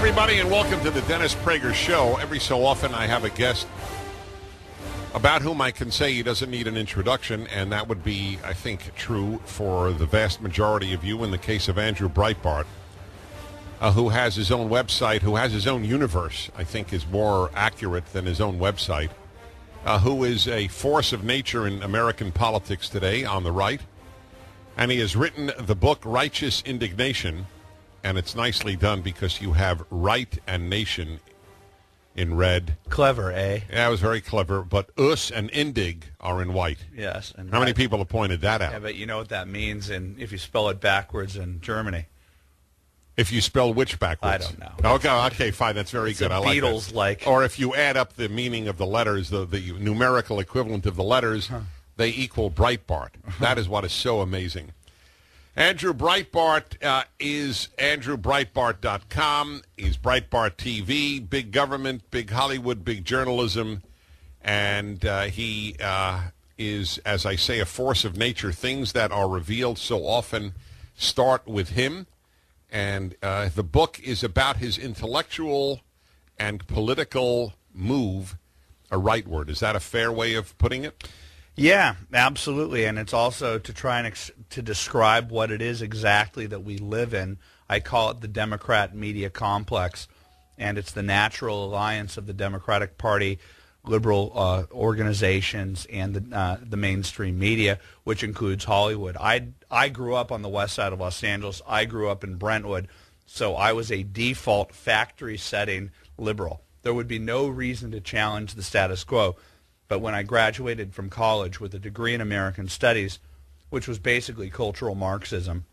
everybody, and welcome to the Dennis Prager Show. Every so often I have a guest about whom I can say he doesn't need an introduction, and that would be, I think, true for the vast majority of you in the case of Andrew Breitbart, who has his own website, who has his own universe, I think is more accurate than his own website, who is a force of nature in American politics today on the right. And he has written the book Righteous Indignation, and it's nicely done because you have right and nation in red. Clever, eh? Yeah, it was very clever, but us and indig are in white. Yes. And how many people have pointed that out? Yeah, but you know what that means if you spell it backwards in Germany. If you spell which backwards? I don't know. Okay, fine. That's very good. I like that. Beatles-like. Or if you add up the meaning of the letters, the numerical equivalent of the letters, they equal Breitbart. That is what is so amazing. Andrew Breitbart is AndrewBreitbart.com. He's Breitbart TV, big government, big Hollywood, big journalism, and he is, as I say, a force of nature. Things that are revealed so often start with him, and the book is about his intellectual and political move, a rightward. Is that a fair way of putting it? Yeah, absolutely, and it's also to try and to describe what it is exactly that we live in. I call it the Democrat media complex, and it's the natural alliance of the Democratic Party, liberal organizations, and the mainstream media, which includes Hollywood. I grew up on the west side of Los Angeles. I grew up in Brentwood, so I was a default factory-setting liberal. There would be no reason to challenge the status quo. But when I graduated from college with a degree in American Studies, which was basically cultural Marxism,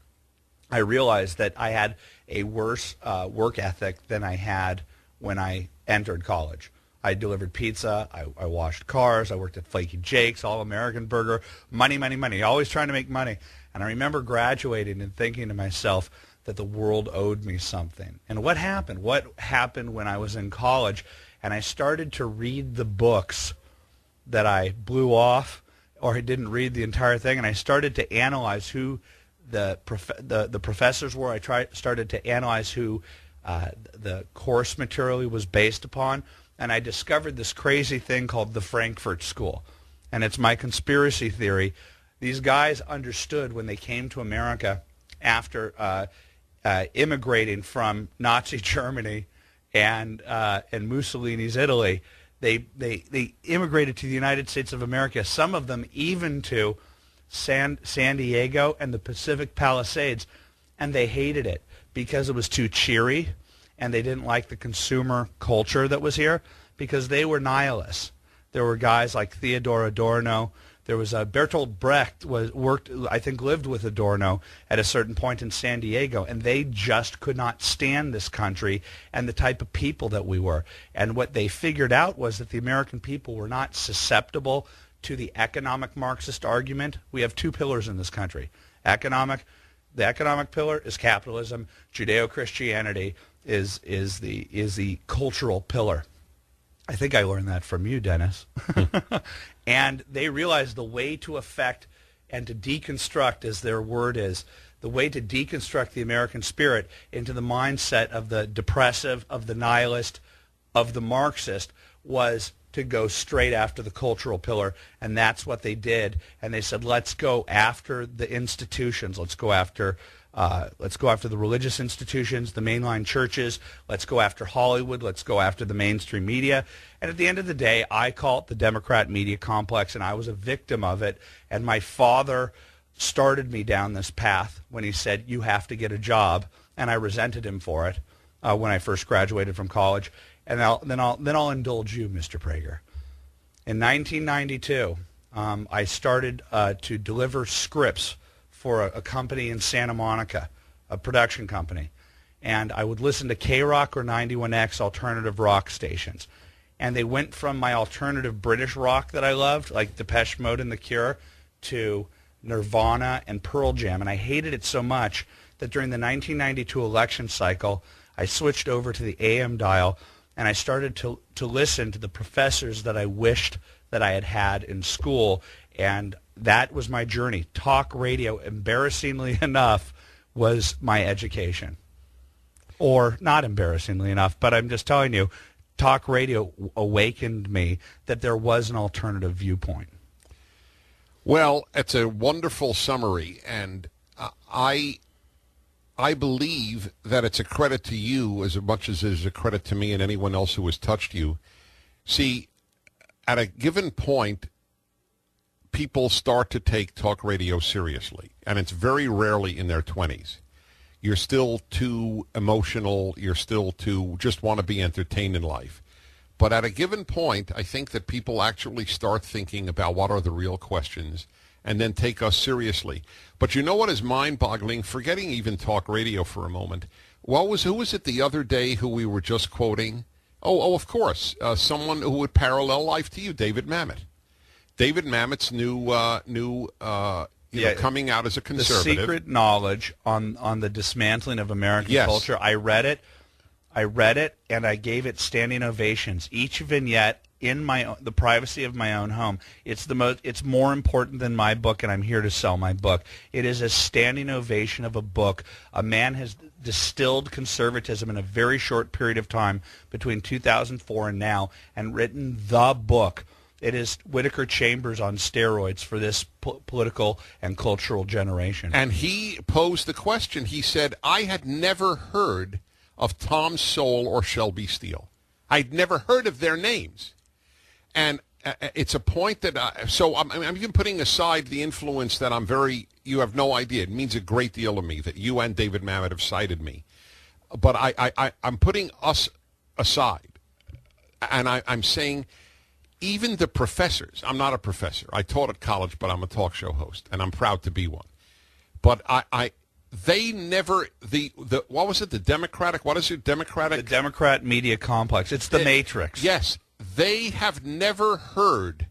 I realized that I had a worse work ethic than I had when I entered college. I delivered pizza, I washed cars, I worked at Flaky Jake's, All-American Burger, money, money, money, always trying to make money. And I remember graduating and thinking to myself that the world owed me something. And what happened? What happened when I was in college? And I started to read the books that I blew off, or I didn't read the entire thing, and I started to analyze who the professors were. I started to analyze who the course material was based upon, and I discovered this crazy thing called the Frankfurt School. And it's my conspiracy theory. These guys understood when they came to America after immigrating from Nazi Germany and Mussolini's Italy. They immigrated to the United States of America, some of them even to San Diego and the Pacific Palisades, and they hated it because it was too cheery, and they didn't like the consumer culture that was here because they were nihilists. There were guys like Theodor Adorno. There was Bertolt Brecht lived with Adorno at a certain point in San Diego, and they just could not stand this country and the type of people that we were. And what they figured out was that the American people were not susceptible to the economic Marxist argument. We have two pillars in this country. The economic pillar is capitalism. Judeo-Christianity is the cultural pillar. I think I learned that from you, Dennis. And they realized the way to affect and to deconstruct, as their word is, the way to deconstruct the American spirit into the mindset of the depressive, of the nihilist, of the Marxist, was to go straight after the cultural pillar. And that's what they did. And they said, let's go after the institutions. Let's go after the religious institutions, the mainline churches. Let's go after Hollywood. Let's go after the mainstream media. And at the end of the day, I call it the Democrat media complex, and I was a victim of it. And my father started me down this path when he said, you have to get a job. And I resented him for it when I first graduated from college. And then I'll indulge you, Mr. Prager. In 1992, I started to deliver scripts for a company in Santa Monica, a production company. And I would listen to K-Rock or 91X alternative rock stations. And they went from my alternative British rock that I loved, like Depeche Mode and The Cure, to Nirvana and Pearl Jam. And I hated it so much that during the 1992 election cycle, I switched over to the AM dial, and I started to listen to the professors that I wished that I had had in school. And that was my journey. Talk radio, embarrassingly enough, was my education. or not embarrassingly enough, but I'm just telling you, talk radio awakened me that there was an alternative viewpoint. Well, it's a wonderful summary, and I believe that it's a credit to you as much as it is a credit to me and anyone else who has touched you. See, at a given point, people start to take talk radio seriously, and it's very rarely in their 20s. You're still too emotional. You're still too just want to be entertained in life. But at a given point, I think that people actually start thinking about what are the real questions and then take us seriously. But you know what is mind-boggling? Forgetting even talk radio for a moment. Who was it the other day who we were just quoting? Oh, of course, someone who would parallel life to you, David Mamet. David Mamet's coming out as a conservative. The secret knowledge on the dismantling of American culture. I read it, and I gave it standing ovations. Each vignette in the privacy of my own home. It's more important than my book, and I'm here to sell my book. It is a standing ovation of a book. A man has distilled conservatism in a very short period of time between 2004 and now, and written the book. It is Whittaker Chambers on steroids for this political and cultural generation. And he posed the question. He said, I had never heard of Tom Sowell or Shelby Steele. I'd never heard of their names. And it's a point that, I'm even putting aside the influence that you have no idea. It means a great deal to me that you and David Mamet have cited me. But I'm putting us aside. And I'm saying, even the professors, I'm not a professor. I taught at college, but I'm a talk show host, and I'm proud to be one. But they never, what was it, the Democratic, what is it, Democratic? The Democrat media complex. It's the Matrix. Yes. They have never heard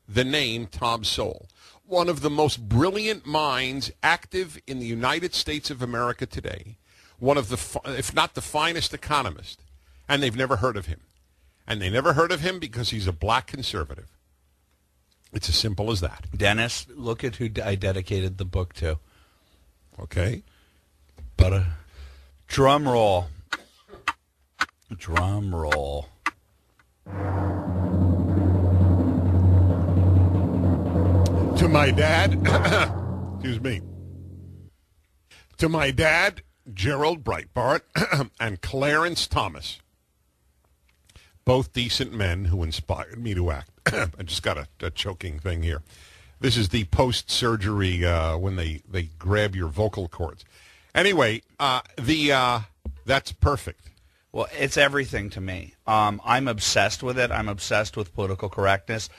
the name Tom Sowell, one of the most brilliant minds active in the United States of America today, one of the, if not the finest economist, and they've never heard of him. And they never heard of him because he's a black conservative. It's as simple as that. Dennis, look at who I dedicated the book to. Okay. But drum roll. Drum roll. To my dad, excuse me. To my dad, Gerald Breitbart, and Clarence Thomas. Both decent men who inspired me to act. I just got a choking thing here. This is the post-surgery when they grab your vocal cords. Anyway, that's perfect. Well, it's everything to me. I'm obsessed with it. I'm obsessed with political correctness.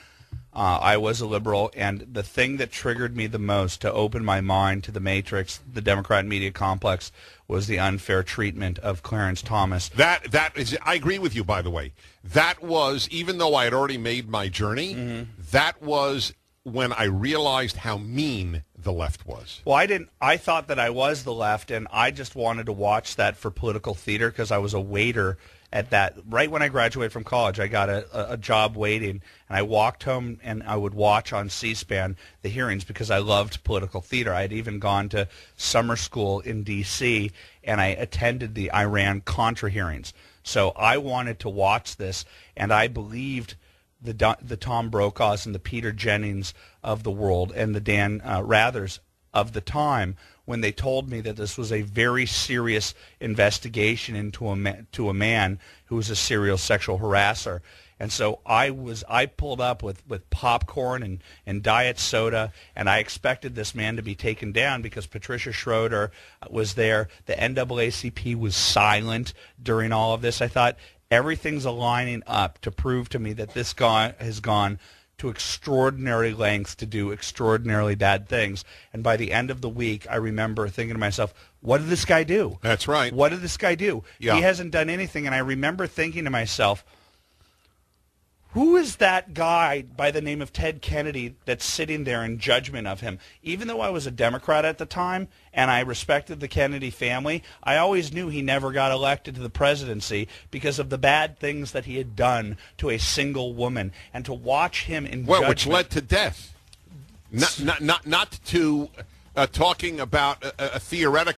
I was a liberal, and the thing that triggered me the most to open my mind to the Matrix, the Democrat media complex, was the unfair treatment of Clarence Thomas. That is, I agree with you, by the way. That was, even though I had already made my journey, that was when I realized how mean the left was. Well, I thought that I was the left, and I just wanted to watch that for political theater because I was a waiter at that. Right when I graduated from college, I got a job waiting, and I walked home and I would watch on C-SPAN the hearings because I loved political theater. I had even gone to summer school in D.C., and I attended the Iran-Contra hearings. So I wanted to watch this, and I believed the Tom Brokaws and the Peter Jennings of the world and the Dan Rathers of the time when they told me that this was a very serious investigation into a man who was a serial sexual harasser. And so I pulled up with popcorn and diet soda, and I expected this man to be taken down because Patricia Schroeder was there. The NAACP was silent during all of this. I thought everything's aligning up to prove to me that this guy has gone to extraordinary lengths to do extraordinarily bad things. And by the end of the week, I remember thinking to myself, what did this guy do? That's right. What did this guy do? Yeah. He hasn't done anything. And I remember thinking to myself, who is that guy by the name of Ted Kennedy that's sitting there in judgment of him? Even though I was a Democrat at the time and I respected the Kennedy family, I always knew he never got elected to the presidency because of the bad things that he had done to a single woman. And to watch him in judgment, which led to death. Not to talking about a theoretical